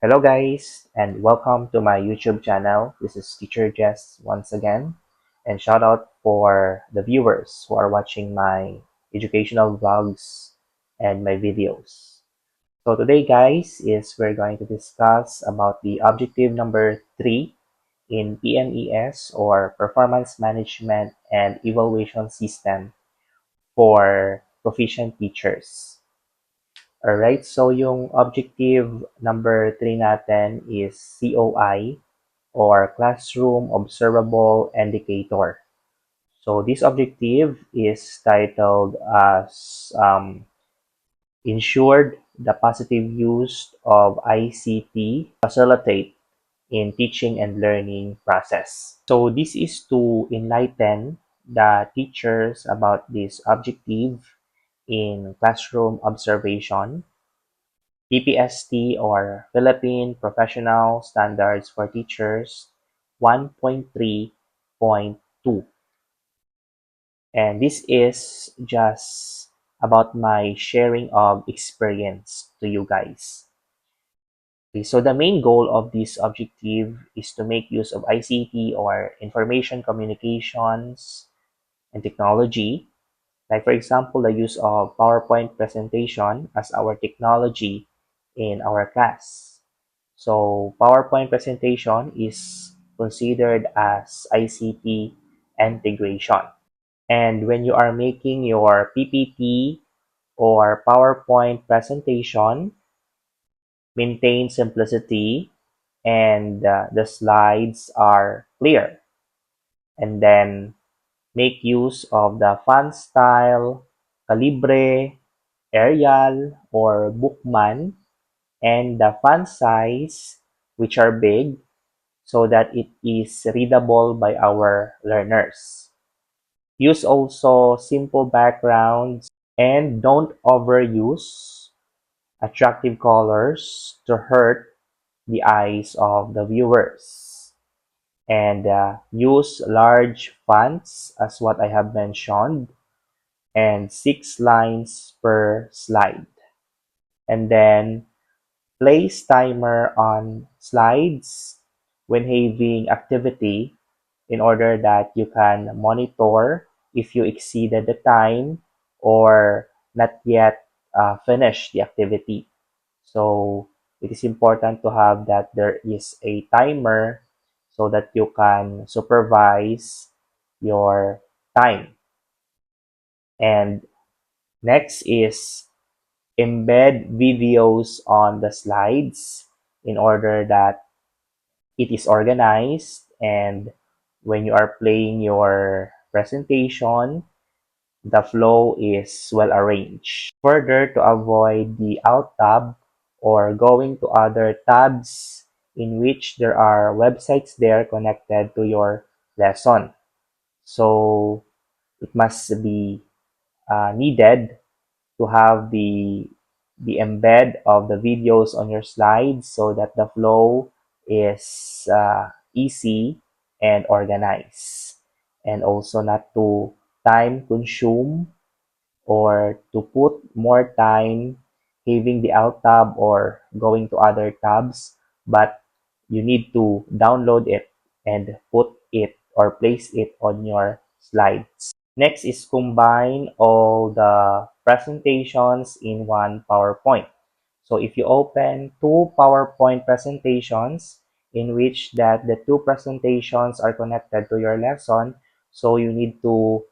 Hello guys, and welcome to my YouTube channel. This is Teacher Jess once again, and shout out for the viewers who are watching my educational vlogs and my videos. So today guys we're going to discuss about the objective number 3 in PMES, or Performance Management and Evaluation System for proficient teachers. Alright, so yung objective number 3 natin is COI, or Classroom Observable Indicator. So this objective is titled as ensured the positive use of ICT facilitate in teaching and learning process. So this is to enlighten the teachers about this objective in classroom observation, PPST, or Philippine Professional Standards for Teachers 1.3.2. And this is just about my sharing of experience to you guys. Okay, so the main goal of this objective is to make use of ICT, or information communications and technology. Like for example, the use of PowerPoint presentation as our technology in our class. So PowerPoint presentation is considered as ICT integration. And when you are making your PPT or PowerPoint presentation, maintain simplicity, and the slides are clear. And then make use of the font style, Calibre, Arial, or Bookman, and the font size, which are big, so that it is readable by our learners. Use also simple backgrounds, and don't overuse attractive colors to hurt the eyes of the viewers. And use large fonts as what I have mentioned, and 6 lines per slide. And then place timer on slides when having activity, in order that you can monitor if you exceeded the time or not yet finish the activity. So it is important to have that there is a timer, so that you can supervise your time. And next is embed videos on the slides, in order that it is organized, and when you are playing your presentation, the flow is well arranged. Further, to avoid the alt tab or going to other tabs in which there are websites there connected to your lesson. So it must be needed to have the embed of the videos on your slides, so that the flow is easy and organized, and also not to time consume, or to put more time having the alt tab or going to other tabs, but you need to download it and put it or place it on your slides. Next is combine all the presentations in one PowerPoint. So if you open two PowerPoint presentations, in which that the two presentations are connected to your lesson, so you need to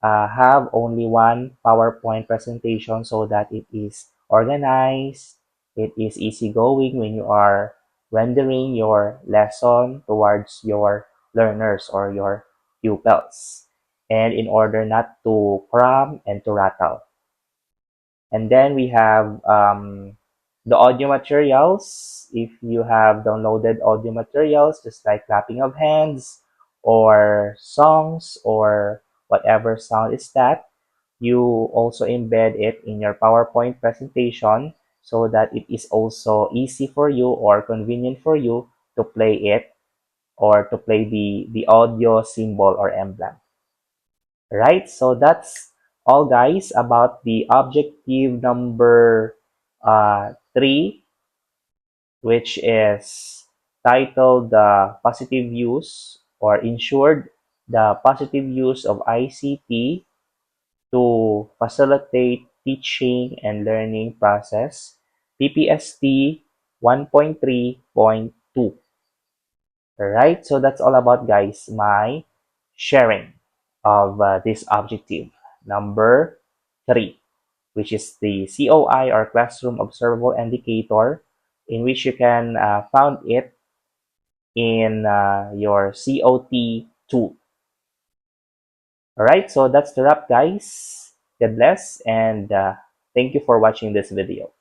have only one PowerPoint presentation, so that it is organized, it is easygoing when you are rendering your lesson towards your learners or your pupils, and in order not to cram and to rattle. And then we have the audio materials. If you have downloaded audio materials, just like clapping of hands or songs or whatever sound is that, you also embed it in your PowerPoint presentation, so that it is also easy for you or convenient for you to play it, or to play the audio symbol or emblem. Right, so that's all guys about the objective number 3 which is titled the positive use or ensured the positive use of ICT to facilitate teaching and learning process, PPST 1.3.2. Alright, so that's all about, guys, my sharing of this objective. Number 3, which is the COI or Classroom Observable Indicator, in which you can found it in your COT tool. Alright, so that's the wrap, guys. God bless, and thank you for watching this video.